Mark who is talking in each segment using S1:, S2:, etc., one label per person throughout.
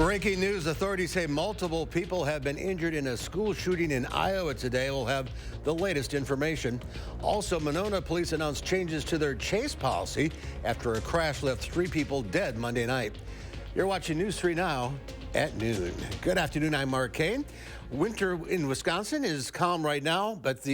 S1: Breaking news, authorities say multiple people have been injured in a school shooting in Iowa today. We'll have the latest information. Also, Monona police announced changes to their chase policy after a crash left 3 people dead Monday night. You're watching News 3 Now at noon. Good afternoon, I'm Mark Kane. Winter in Wisconsin is calm right now, but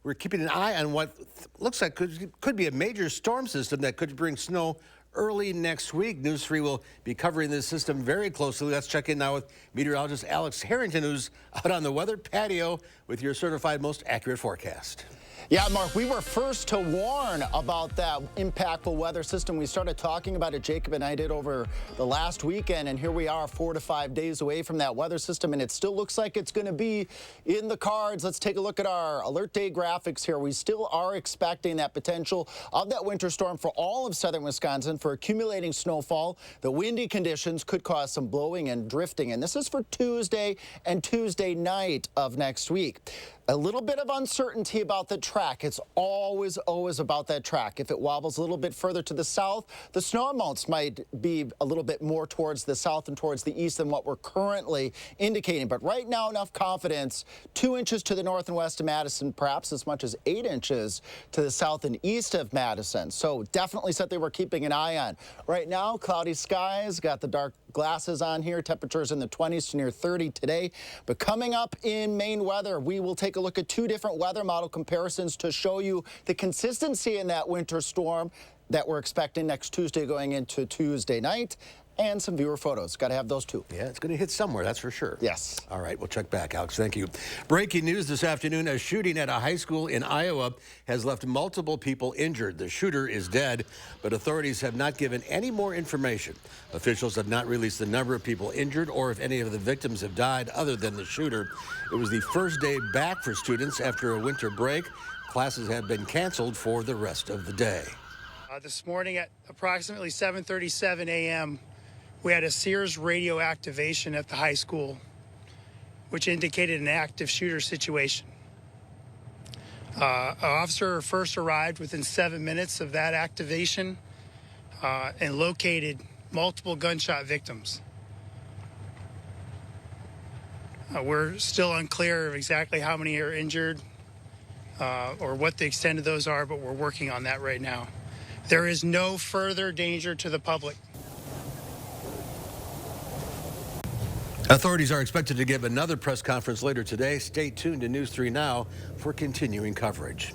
S1: we're keeping an eye on what looks like could be a major storm system that could bring snow early next week. News 3 will be covering this system very closely. Let's check in now with meteorologist Alex Harrington, who's out on the weather patio with your certified most accurate forecast.
S2: Yeah, Mark, we were first to warn about that impactful weather system. We started talking about it, Jacob and I did, over the last weekend, and here we are 4 to 5 days away from that weather system, and it still looks like it's going to be in the cards. Let's take a look at our alert day graphics here. We still are expecting that potential of that winter storm for all of southern Wisconsin for accumulating snowfall. The windy conditions could cause some blowing and drifting, and this is for Tuesday and Tuesday night of next week. A little bit of uncertainty about the track. It's always about that track. If it wobbles a little bit further to the south, the snow amounts might be a little bit more towards the south and towards the east than what we're currently indicating. But right now, enough confidence, 2 inches to the north and west of Madison, perhaps as much as 8 inches to the south and east of Madison. So definitely something we're keeping an eye on. Right now, cloudy skies, got the dark glasses on here. Temperatures in the 20s to near 30 today. But coming up in Maine weather, we will take a look at 2 different weather model comparisons to show you the consistency in that winter storm that we're expecting next Tuesday going into Tuesday night, and some viewer photos. Got to have those too.
S1: Yeah, it's going to hit somewhere, that's for sure.
S2: Yes.
S1: All right, we'll check back, Alex. Thank you. Breaking news this afternoon, a shooting at a high school in Iowa has left multiple people injured. The shooter is dead, but authorities have not given any more information. Officials have not released the number of people injured or if any of the victims have died other than the shooter. It was the first day back for students after a winter break. Classes have been canceled for the rest of the day.
S3: This morning at approximately 7:37 a.m., we had a Sears radio activation at the high school, which indicated an active shooter situation. An officer first arrived within 7 minutes of that activation and located multiple gunshot victims. We're still unclear of exactly how many are injured or what the extent of those are, but we're working on that right now. There is no further danger to the public.
S1: Authorities are expected to give another press conference later today. Stay tuned to News 3 Now for continuing coverage.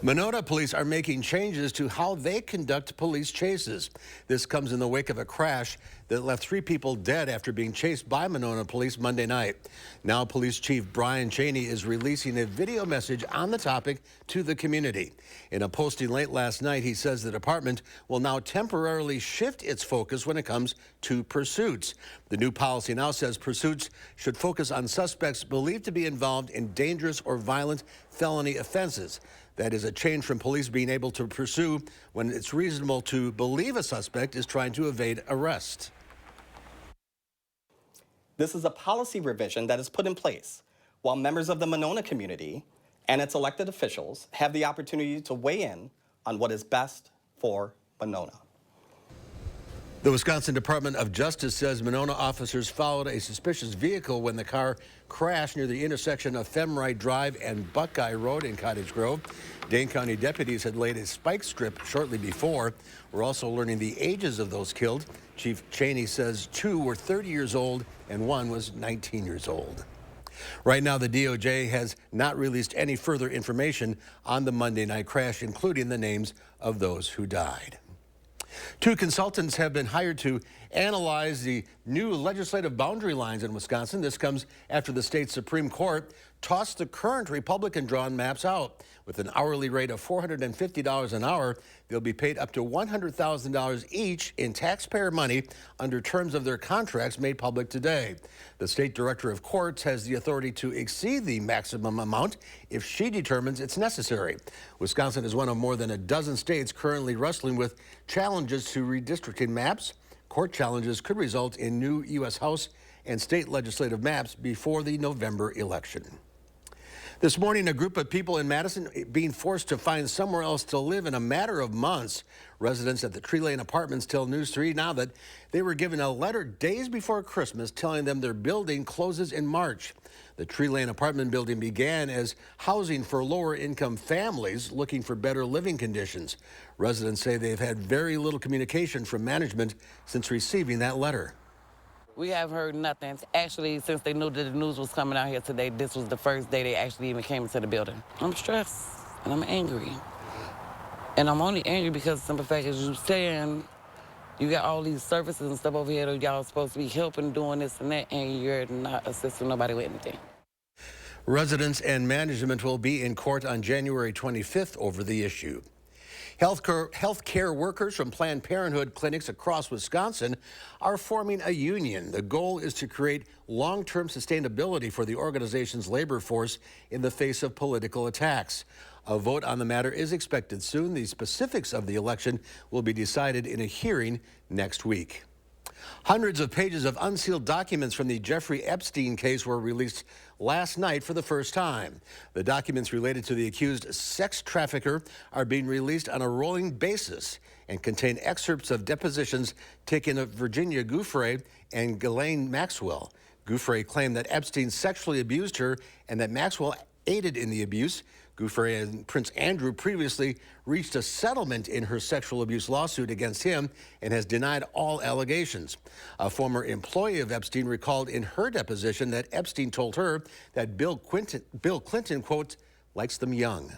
S1: Monona police are making changes to how they conduct police chases. This comes in the wake of a crash that left 3 people dead after being chased by Monona police Monday night. Now, Police Chief Brian Cheney is releasing a video message on the topic to the community. In a posting late last night, he says the department will now temporarily shift its focus when it comes to pursuits. The new policy now says pursuits should focus on suspects believed to be involved in dangerous or violent felony offenses. That is a change from police being able to pursue when it's reasonable to believe a suspect is trying to evade arrest.
S4: This is a policy revision that is put in place while members of the Monona community and its elected officials have the opportunity to weigh in on what is best for Monona.
S1: The Wisconsin Department of Justice says Monona officers followed a suspicious vehicle when the car crashed near the intersection of Femrite Drive and Buckeye Road in Cottage Grove. Dane County deputies had laid a spike strip shortly before. We're also learning the ages of those killed. Chief Cheney says 2 were 30 years old and 1 was 19 years old. Right now, the DOJ has not released any further information on the Monday night crash, including the names of those who died. 2 consultants have been hired to analyze the new legislative boundary lines in Wisconsin. This comes after the state Supreme Court tossed the current Republican-drawn maps out. With an hourly rate of $450 an hour, they'll be paid up to $100,000 each in taxpayer money under terms of their contracts made public today. The state director of courts has the authority to exceed the maximum amount if she determines it's necessary. Wisconsin is one of more than a dozen states currently wrestling with challenges to redistricting maps. Court challenges could result in new U.S. House and state legislative maps before the November election. This morning, a group of people in Madison being forced to find somewhere else to live in a matter of months. Residents at the Tree Lane Apartments tell News 3 now that they were given a letter days before Christmas telling them their building closes in March. The Tree Lane apartment building began as housing for lower-income families looking for better living conditions. Residents say they've had very little communication from management since receiving that letter.
S5: We haven't heard nothing. Actually, since they knew that the news was coming out here today, this was the first day they actually even came into the building. I'm stressed and I'm angry. And I'm only angry because the simple fact is you saying you got all these services and stuff over here that y'all supposed to be helping, doing this and that, and you're not assisting nobody with anything.
S1: Residents and management will be in court on January 25th over the issue. Healthcare workers from Planned Parenthood clinics across Wisconsin are forming a union. The goal is to create long-term sustainability for the organization's labor force in the face of political attacks. A vote on the matter is expected soon. The specifics of the election will be decided in a hearing next week. Hundreds of pages of unsealed documents from the Jeffrey Epstein case were released last night for the first time. The documents related to the accused sex trafficker are being released on a rolling basis and contain excerpts of depositions taken of Virginia Giuffre and Ghislaine Maxwell. Giuffre claimed that Epstein sexually abused her and that Maxwell aided in the abuse. Giuffre and Prince Andrew previously reached a settlement in her sexual abuse lawsuit against him and has denied all allegations. A former employee of Epstein recalled in her deposition that Epstein told her that Bill Clinton, quote, likes them young.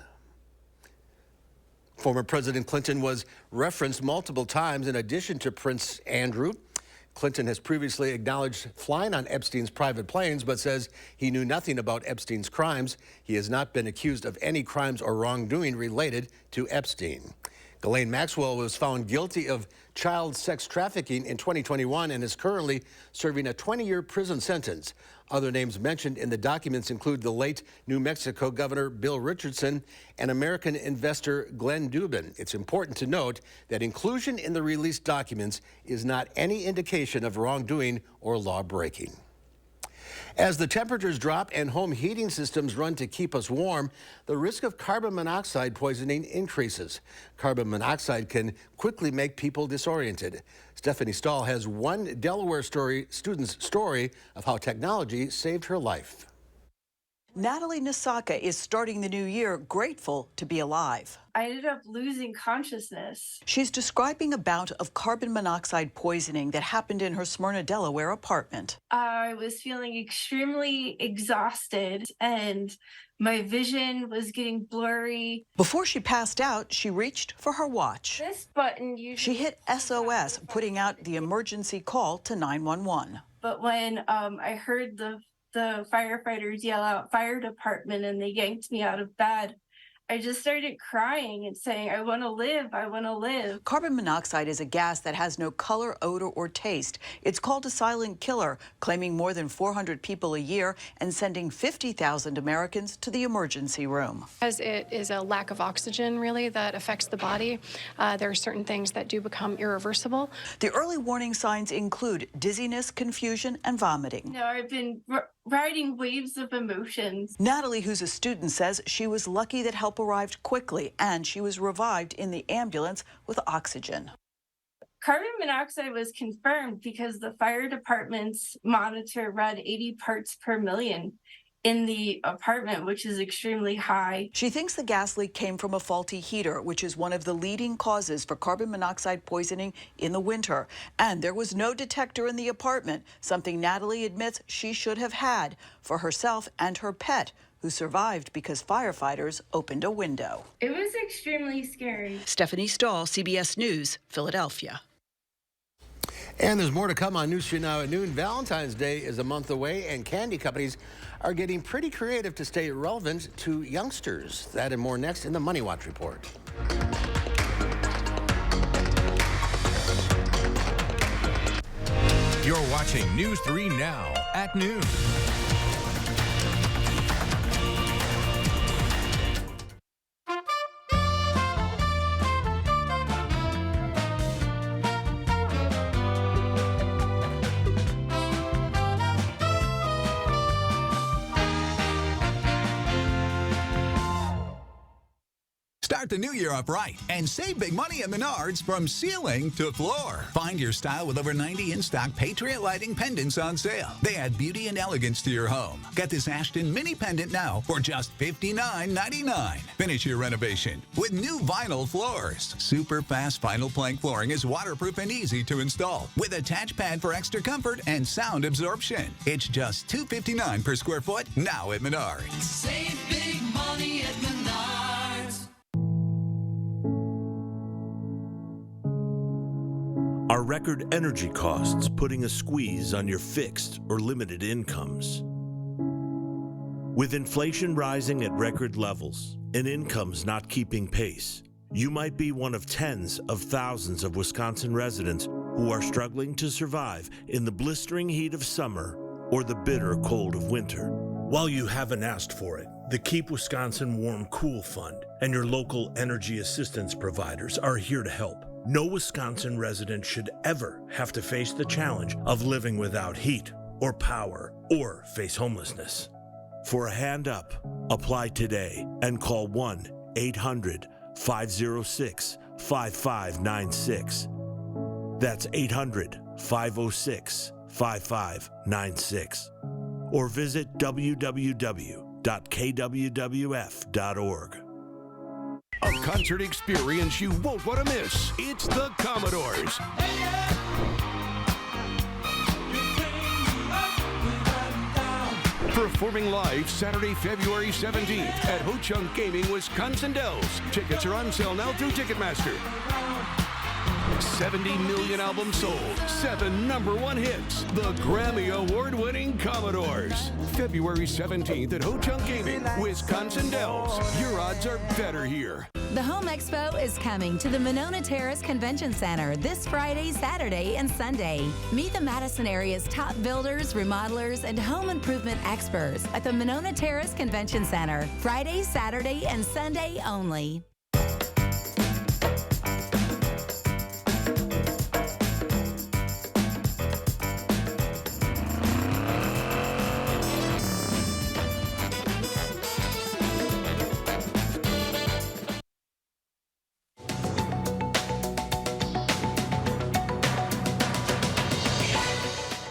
S1: Former President Clinton was referenced multiple times in addition to Prince Andrew. Clinton has previously acknowledged flying on Epstein's private planes, but says he knew nothing about Epstein's crimes. He has not been accused of any crimes or wrongdoing related to Epstein. Ghislaine Maxwell was found guilty of child sex trafficking in 2021 and is currently serving a 20-year prison sentence. Other names mentioned in the documents include the late New Mexico Governor Bill Richardson and American investor Glenn Dubin. It's important to note that inclusion in the released documents is not any indication of wrongdoing or law breaking. As the temperatures drop and home heating systems run to keep us warm, the risk of carbon monoxide poisoning increases. Carbon monoxide can quickly make people disoriented. Stephanie Stahl has one Delaware student's story of how technology saved her life.
S6: Natalie Nasaka is starting the new year grateful to be alive.
S7: I ended up losing consciousness.
S6: She's describing a bout of carbon monoxide poisoning that happened in her Smyrna, Delaware apartment.
S7: I was feeling extremely exhausted and my vision was getting blurry.
S6: Before she passed out, she reached for her watch.
S7: This button usually...
S6: She hit SOS, putting out the emergency call to 911.
S7: But when I heard the firefighters yell out fire department and they yanked me out of bed, I just started crying and saying, I want to live, I want to live.
S6: Carbon monoxide is a gas that has no color, odor, or taste. It's called a silent killer, claiming more than 400 people a year and sending 50,000 Americans to the emergency room.
S8: As it is a lack of oxygen, really, that affects the body, there are certain things that do become irreversible.
S6: The early warning signs include dizziness, confusion, and vomiting.
S7: I've been riding waves of emotions.
S6: Natalie, who's a student, says she was lucky that help arrived quickly and she was revived in the ambulance with oxygen.
S7: Carbon monoxide was confirmed because the fire department's monitor read 80 parts per million in the apartment, which is extremely high.
S6: She thinks the gas leak came from a faulty heater, which is one of the leading causes for carbon monoxide poisoning in the winter. And there was no detector in the apartment, something Natalie admits she should have had for herself and her pet, who survived because firefighters opened a window.
S7: It was extremely scary.
S6: Stephanie Stahl, CBS News, Philadelphia.
S1: And there's more to come on News 3 Now at noon. Valentine's Day is a month away, and candy companies are getting pretty creative to stay relevant to youngsters. That and more next in the Money Watch Report.
S9: You're watching News 3 Now at noon.
S10: Start the new year up right and save big money at Menards from ceiling to floor. Find your style with over 90 in-stock Patriot Lighting pendants on sale. They add beauty and elegance to your home. Get this Ashton mini pendant now for just $59.99. Finish your renovation with new vinyl floors. Super fast vinyl plank flooring is waterproof and easy to install with attached pad for extra comfort and sound absorption. It's just $259 per square foot now at Menards.
S11: Save big money at Menards.
S12: Are record energy costs putting a squeeze on your fixed or limited incomes? With inflation rising at record levels and incomes not keeping pace, you might be one of tens of thousands of Wisconsin residents who are struggling to survive in the blistering heat of summer or the bitter cold of winter. While you haven't asked for it, the Keep Wisconsin Warm Cool Fund and your local energy assistance providers are here to help. No Wisconsin resident should ever have to face the challenge of living without heat or power or face homelessness. For a hand up, apply today and call 1-800-506-5596. That's 800-506-5596. Or visit www.kwwf.org.
S13: A concert experience you won't want to miss. It's the Commodores. Performing live Saturday, February 17th at Ho-Chunk Gaming, Wisconsin Dells. Tickets are on sale now through Ticketmaster. 70 million albums sold, 7 #1 hits. The Grammy Award-winning Commodores. February 17th at Ho-Chunk Gaming, Wisconsin Dells. Your odds are better here.
S14: The Home Expo is coming to the Monona Terrace Convention Center this Friday, Saturday, and Sunday. Meet the Madison area's top builders, remodelers, and home improvement experts at the Monona Terrace Convention Center. Friday, Saturday, and Sunday only.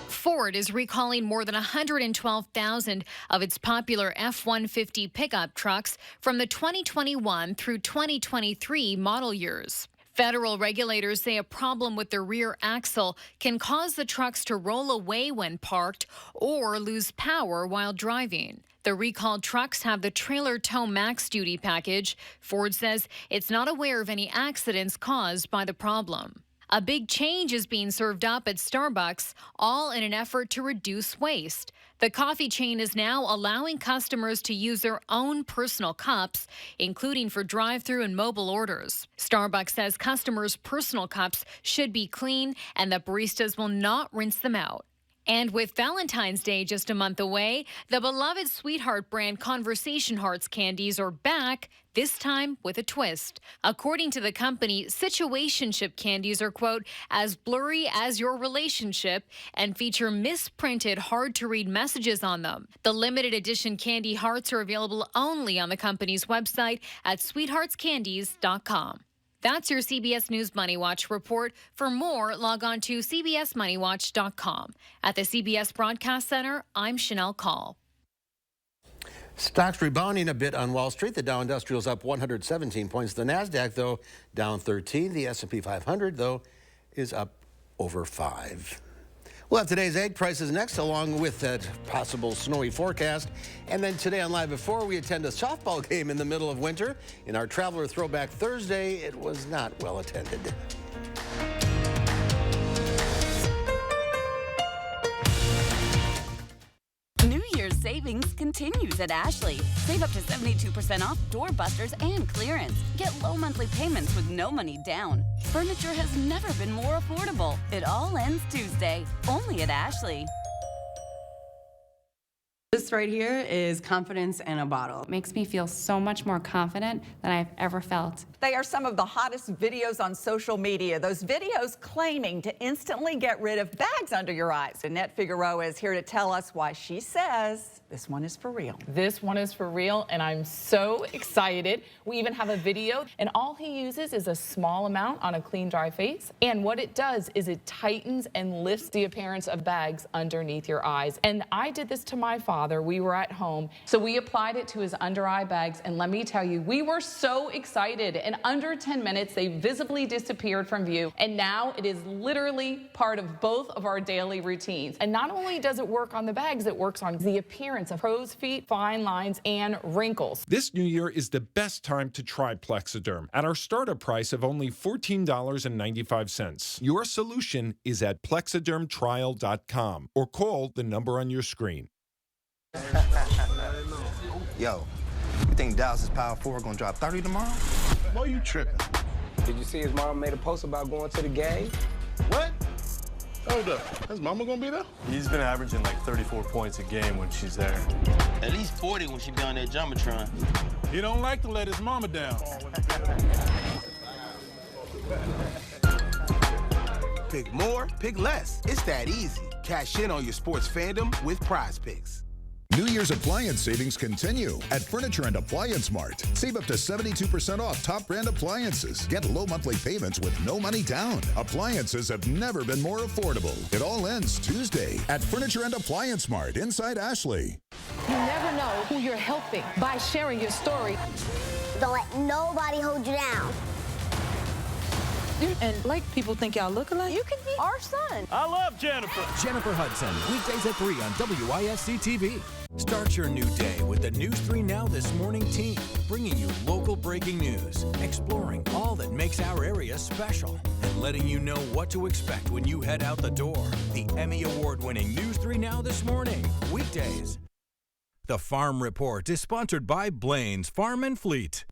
S15: Ford is recalling more than 112,000 of its popular F-150 pickup trucks from the 2021 through 2023 model years. Federal regulators say a problem with the rear axle can cause the trucks to roll away when parked or lose power while driving. The recalled trucks have the Trailer Tow Max Duty package. Ford says it's not aware of any accidents caused by the problem. A big change is being served up at Starbucks, all in an effort to reduce waste. The coffee chain is now allowing customers to use their own personal cups, including for drive-through and mobile orders. Starbucks says customers' personal cups should be clean and that baristas will not rinse them out. And with Valentine's Day just a month away, the beloved Sweetheart brand Conversation Hearts candies are back, this time with a twist. According to the company, situationship candies are, quote, as blurry as your relationship and feature misprinted, hard-to-read messages on them. The limited edition candy hearts are available only on the company's website at sweetheartscandies.com. That's your CBS News Money Watch report. For more, log on to cbsmoneywatch.com. At the CBS Broadcast Center, I'm Chanel Call.
S1: Stocks rebounding a bit on Wall Street. The Dow Industrial's up 117 points. The NASDAQ, though, down 13. The S&P 500, though, is up over 5. We'll have today's egg prices next, along with that possible snowy forecast. And then today on Live Before, we attend a softball game in the middle of winter. In our Traveler Throwback Thursday, it was not well attended.
S16: New Year's savings continues at Ashley. Save up to 72% off doorbusters and clearance. Get low monthly payments with no money down. Furniture has never been more affordable. It all ends Tuesday, only at Ashley.
S17: This right here is confidence in a bottle.
S18: It makes me feel so much more confident than I've ever felt.
S19: They are some of the hottest videos on social media. Those videos claiming to instantly get rid of bags under your eyes. Annette Figueroa is here to tell us why she says this one is for real.
S20: This one is for real, and I'm so excited. We even have a video, and all he uses is a small amount on a clean, dry face. And what it does is it tightens and lifts the appearance of bags underneath your eyes. And I did this to my father. We were at home, so we applied it to his under eye bags, and let me tell you, we were so excited. In under 10 minutes, they visibly disappeared from view, and now it is literally part of both of our daily routines. And not only does it work on the bags, it works on the appearance of crow's feet, fine lines, and wrinkles.
S21: This new year is the best time to try Plexiderm at our startup price of only $14.95. Your solution is at plexidermtrial.com or call the number on your screen.
S22: Yo, you think Dallas' Power 4 gonna drop 30 tomorrow? Why you tripping?
S23: Did you see his mom made a post about going to the game?
S22: What? Hold up. His mama gonna be there?
S24: He's been averaging like 34 points a game when she's there.
S25: At least 40 when she be on that Jumbotron.
S22: He don't like to let his mama down.
S26: Pick more, pick less. It's that easy. Cash in on your sports fandom with Prize Picks.
S27: New Year's appliance savings continue at Furniture and Appliance Mart. Save up to 72% off top brand appliances. Get low monthly payments with no money down. Appliances have never been more affordable. It all ends Tuesday at Furniture and Appliance Mart inside Ashley.
S28: You never know who you're helping by sharing your story.
S29: Don't let nobody hold you down.
S28: And like people think y'all look alike.
S29: You can be our son.
S9: I love Jennifer. Jennifer Hudson, weekdays at 3 on WISC-TV. Start your new day with the News 3 Now This Morning team, bringing you local breaking news, exploring all that makes our area special, and letting you know what to expect when you head out the door. The Emmy Award-winning News 3 Now This Morning, weekdays. The Farm Report is sponsored by Blaine's Farm and Fleet.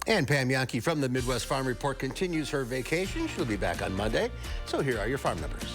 S1: And Pam Yankee from the Midwest Farm Report continues her vacation. She'll be back on Monday. So here are your farm numbers.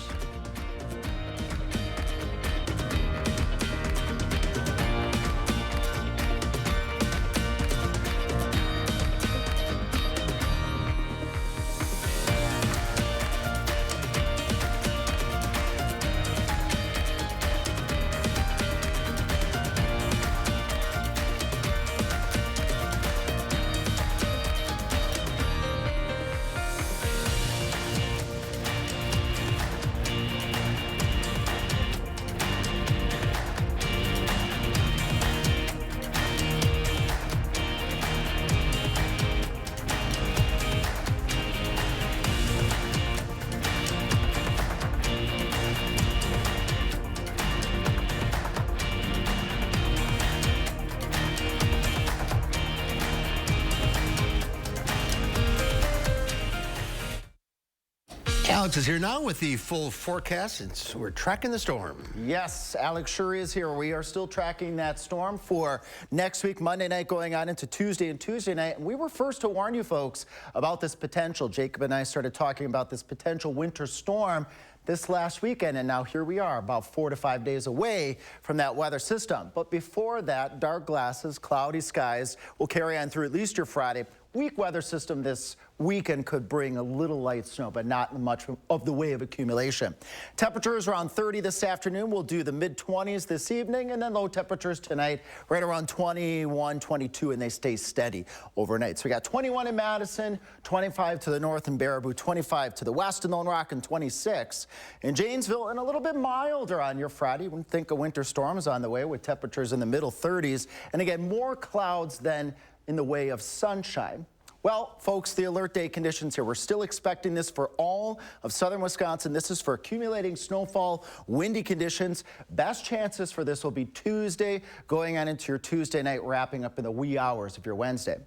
S1: Alex is here now with the full forecast, and so we're tracking the storm.
S2: Yes, Alex sure is here. We are still tracking that storm for next week, Monday night going on into Tuesday and Tuesday night. And we were first to warn you folks about this potential. Jacob and I started talking about this potential winter storm this last weekend, and now here we are about 4 to 5 days away from that weather system. But before that, dark glasses, cloudy skies will carry on through at least your Friday. Weak weather system this weekend could bring a little light snow, but not much of the way of accumulation. Temperatures around 30 this afternoon. We'll do the mid-20s this evening, and then low temperatures tonight right around 21, 22, and they stay steady overnight. So we got 21 in Madison, 25 to the north in Baraboo, 25 to the west in Lone Rock, and 26 in Janesville, and a little bit milder on your Friday. You wouldn't think a winter storm is on the way with temperatures in the middle 30s. And again, more clouds than in the way of sunshine. Well, folks, the alert day conditions here. We're still expecting this for all of southern Wisconsin. This is for accumulating snowfall, windy conditions. Best chances for this will be Tuesday, going on into your Tuesday night, wrapping up in the wee hours of your Wednesday.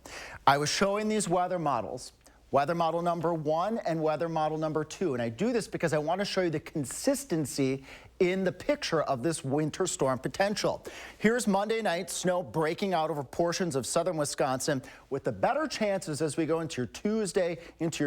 S2: I was showing these weather models. Weather model number 1 and weather model number 2. And I do this because I want to show you the consistency in the picture of this winter storm potential. Here's Monday night, snow breaking out over portions of southern Wisconsin with the better chances as we go into your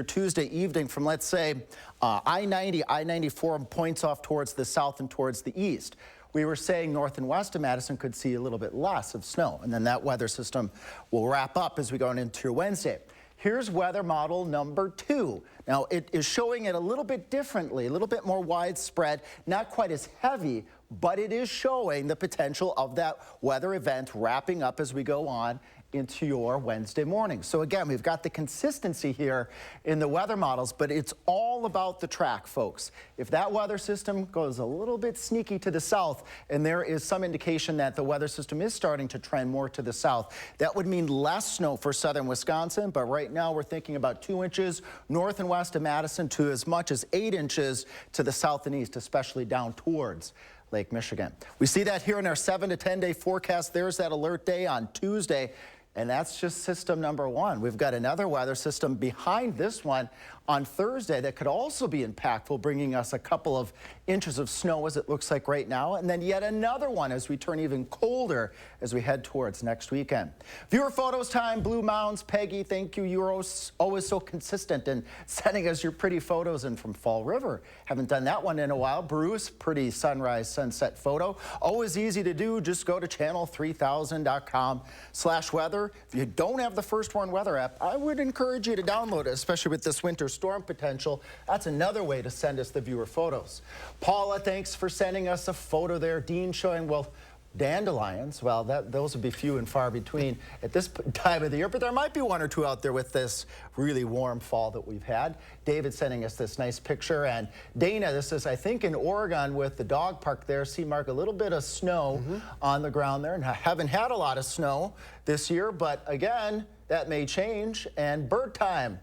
S2: Tuesday evening from, let's say, I-90, I-94 points off towards the south and towards the east. we were saying north and west of Madison could see a little bit less of snow, and then that weather system will wrap up as we go into Wednesday. Here's weather model number 2. Now, it is showing it a little bit differently, a little bit more widespread, not quite as heavy, but it is showing the potential of that weather event wrapping up as we go on into your Wednesday morning. So again, we've got the consistency here in the weather models, but it's all about the track, folks. If that weather system goes a little bit sneaky to the south, and there is some indication that the weather system is starting to trend more to the south, that would mean less snow for southern Wisconsin, but right now we're thinking about 2 inches north and west of Madison to as much as 8 inches to the south and east, especially down towards Lake Michigan. We see that here in our 7 to 10 day forecast. There's that alert day on Tuesday. And that's just system number 1. We've got another weather system behind this one on Thursday that could also be impactful, bringing us a couple of inches of snow as it looks like right now, and then yet another one as we turn even colder as we head towards next weekend. Viewer photos time, Blue Mounds. Peggy, thank you. You're always so consistent in sending us your pretty photos in from Fall River. Haven't done that one in a while. Bruce, pretty sunrise sunset photo. Always easy to do. Just go to channel3000.com/weather. If you don't have the First Warn Weather app, I would encourage you to download it, especially with this winter storm potential. That's another way to send us the viewer photos. Paula, thanks for sending us a photo there. Dean showing, well, dandelions. Well, those would be few and far between at this time of the year, but there might be 1 or 2 out there with this really warm fall that we've had. David sending us this nice picture, and Dana, this is, I think, in Oregon with the dog park there. See, Mark, a little bit of snow on the ground there, and I haven't had a lot of snow this year, but again, that may change. And bird time.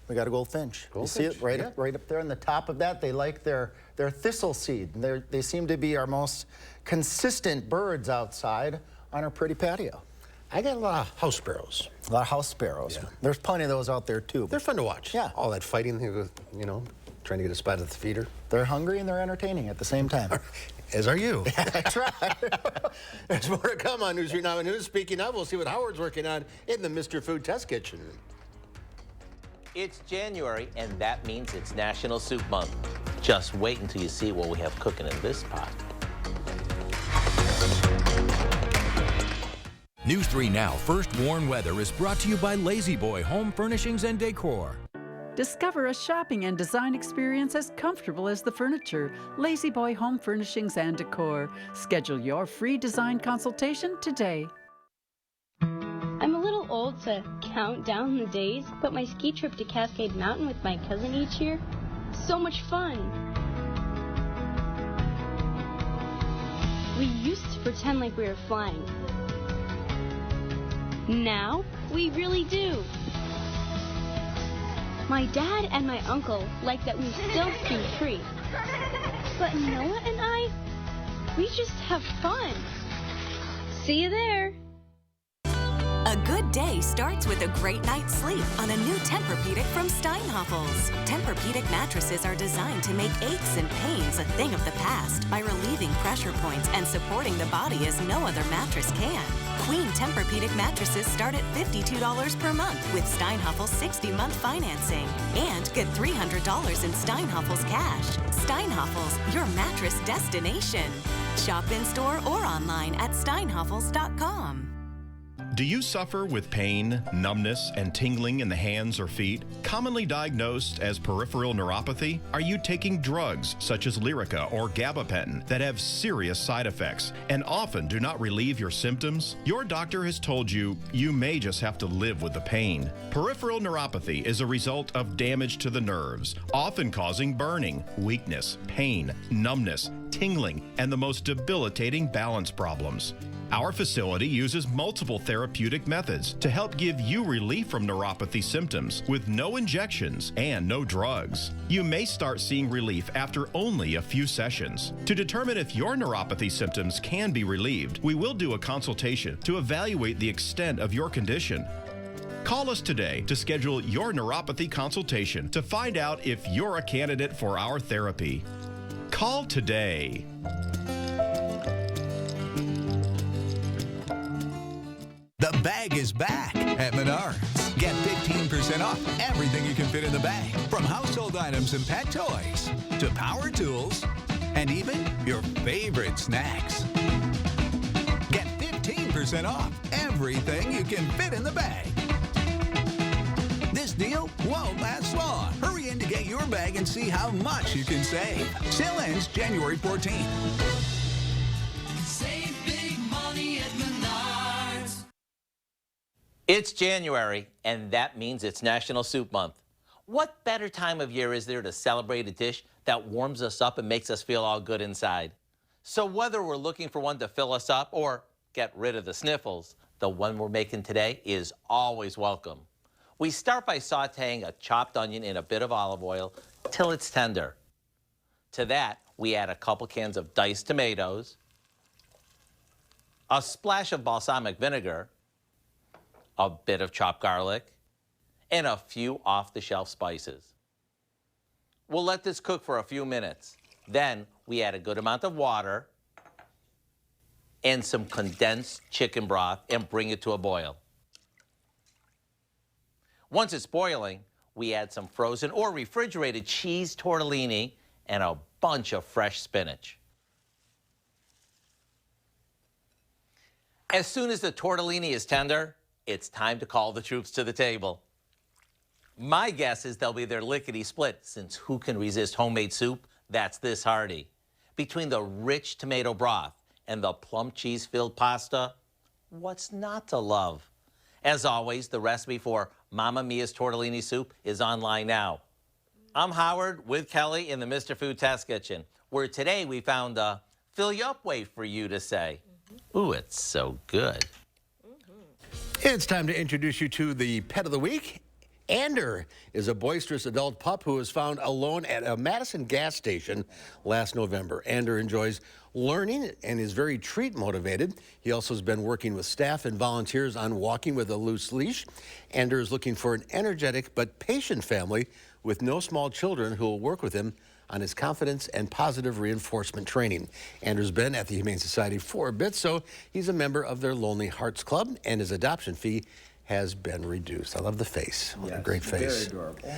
S2: We got a goldfinch. You see it right up there on the top of that? They like their thistle seed. They seem to be our most consistent birds outside on our pretty patio.
S1: I got a lot of house sparrows.
S2: A lot of house sparrows. Yeah. There's plenty of those out there too.
S1: They're fun to watch.
S2: Yeah.
S1: All that fighting, you know, trying to get a spot at the feeder.
S2: They're hungry and they're entertaining at the same time.
S1: As are you.
S2: That's right.
S1: There's more to come on News 3 Now and News. Speaking of, we'll see what Howard's working on in the Mr. Food Test Kitchen.
S3: It's January, and that means it's National Soup Month. Just wait until you see what we have cooking in this pot.
S9: News 3 Now First Warn Weather is brought to you by Lazy Boy Home Furnishings and Decor.
S4: Discover a shopping and design experience as comfortable as the furniture. Lazy Boy Home Furnishings and Decor. Schedule your free design consultation today.
S5: I'm a little old to count down the days, but my ski trip to Cascade Mountain with my cousin each year, so much fun. We used to pretend like we were flying. Now, we really do. My dad and my uncle like that we still ski free. But Noah and I, we just have fun. See you there.
S6: A good day starts with a great night's sleep on a new Tempur-Pedic from Steinhoffels. Tempur-Pedic mattresses are designed to make aches and pains a thing of the past by relieving pressure points and supporting the body as no other mattress can. Queen Tempur-Pedic mattresses start at $52 per month with Steinhoffels 60-month financing. And get $300 in Steinhoffels cash. Steinhoffels, your mattress destination. Shop in-store or online at steinhoffels.com.
S7: Do you suffer with pain, numbness, and tingling in the hands or feet? Commonly diagnosed as peripheral neuropathy? Are you taking drugs such as Lyrica or gabapentin that have serious side effects and often do not relieve your symptoms? Your doctor has told you you may just have to live with the pain. Peripheral neuropathy is a result of damage to the nerves, often causing burning, weakness, pain, numbness, tingling, and the most debilitating balance problems. Our facility uses multiple therapeutic methods to help give you relief from neuropathy symptoms with no injections and no drugs. You may start seeing relief after only a few sessions. To determine if your neuropathy symptoms can be relieved, we will do a consultation to evaluate the extent of your condition. Call us today to schedule your neuropathy consultation to find out if you're a candidate for our therapy. Call today.
S8: The bag is back at Menards. Get 15% off everything you can fit in the bag, from household items and pet toys to power tools and even your favorite snacks. Get 15% off everything you can fit in the bag. This deal won't last long. Hurry in to get your bag and see how much you can save. Sale ends January 14th.
S10: Save big money at Menards.
S3: It's January, and that means it's National Soup Month. What better time of year is there to celebrate a dish that warms us up and makes us feel all good inside? So whether we're looking for one to fill us up or get rid of the sniffles, the one we're making today is always welcome. We start by sautéing a chopped onion in a bit of olive oil till it's tender. To that, we add a couple cans of diced tomatoes, a splash of balsamic vinegar, a bit of chopped garlic, and a few off-the-shelf spices. We'll let this cook for a few minutes. Then we add a good amount of water and some condensed chicken broth and bring it to a boil. Once it's boiling, we add some frozen or refrigerated cheese tortellini and a bunch of fresh spinach. As soon as the tortellini is tender, it's time to call the troops to the table. My guess is they'll be there lickety-split, since who can resist homemade soup that's this hearty? Between the rich tomato broth and the plum cheese-filled pasta, what's not to love? As always, the recipe for Mamma Mia's tortellini soup is online now. I'm Howard with Kelly in the Mr. Food Test Kitchen, where today we found a fill-you-up way for you to say, ooh, it's so good.
S1: It's time to introduce you to the pet of the week. Ander is a boisterous adult pup who was found alone at a Madison gas station last November. Ander enjoys learning and is very treat motivated. He also has been working with staff and volunteers on walking with a loose leash. Ander is looking for an energetic but patient family with no small children who will work with him on his confidence and positive reinforcement training. Ander's been at the Humane Society for a bit, so he's a member of their Lonely Hearts Club, and his adoption fee has been reduced. I love the face. What a great face.
S2: Very adorable.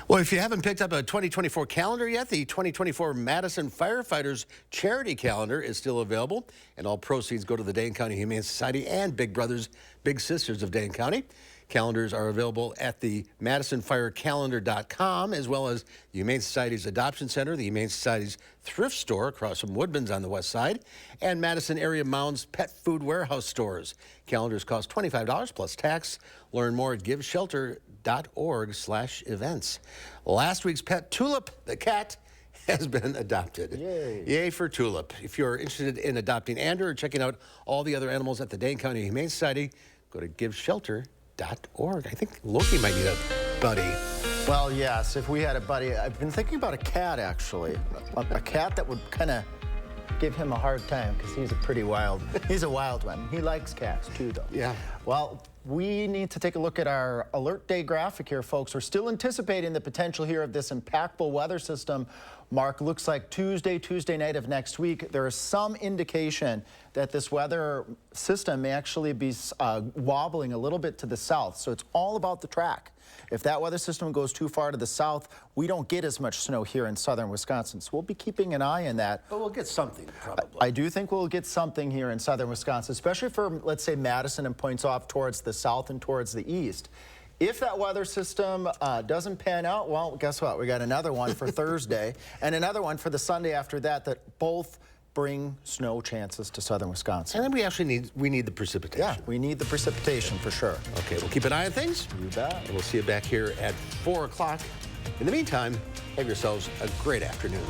S1: Well, if you haven't picked up a 2024 calendar yet, the 2024 Madison Firefighters Charity Calendar is still available, and all proceeds go to the Dane County Humane Society and Big Brothers, Big Sisters of Dane County. Calendars are available at the MadisonFireCalendar.com, as well as the Humane Society's Adoption Center, the Humane Society's Thrift Store across from Woodman's on the west side, and Madison Area Mound's Pet Food Warehouse stores. Calendars cost $25 plus tax. Learn more at giveshelter.org/events. Last week's pet, Tulip, the cat, has been adopted.
S2: Yay.
S1: Yay for Tulip. If you're interested in adopting Ander or checking out all the other animals at the Dane County Humane Society, go to giveshelter.org. I think Loki might need a buddy.
S2: Well, yes, if we had a buddy. I've been thinking about a cat, actually. A cat that would kind of give him a hard time, because he's a wild one. He likes cats, too, though.
S1: Yeah.
S2: Well, we need to take a look at our alert day graphic here, folks. We're still anticipating the potential here of this impactful weather system. Mark, looks like Tuesday night of next week, there is some indication that this weather system may actually be wobbling a little bit to the south. So it's all about the track. If that weather system goes too far to the south, we don't get as much snow here in southern Wisconsin. So we'll be keeping an eye on that.
S1: But we'll get something, probably.
S2: I do think we'll get something here in southern Wisconsin, especially for, let's say, Madison and points off towards the south and towards the east. If that weather system doesn't pan out, well, guess what? We got another one for Thursday and another one for the Sunday after that both bring snow chances to southern Wisconsin.
S1: And then we actually need the precipitation.
S2: Yeah, we need the precipitation for sure.
S1: Okay, we'll keep an eye on things.
S2: You bet.
S1: And we'll see you back here at 4 o'clock. In the meantime, have yourselves a great afternoon.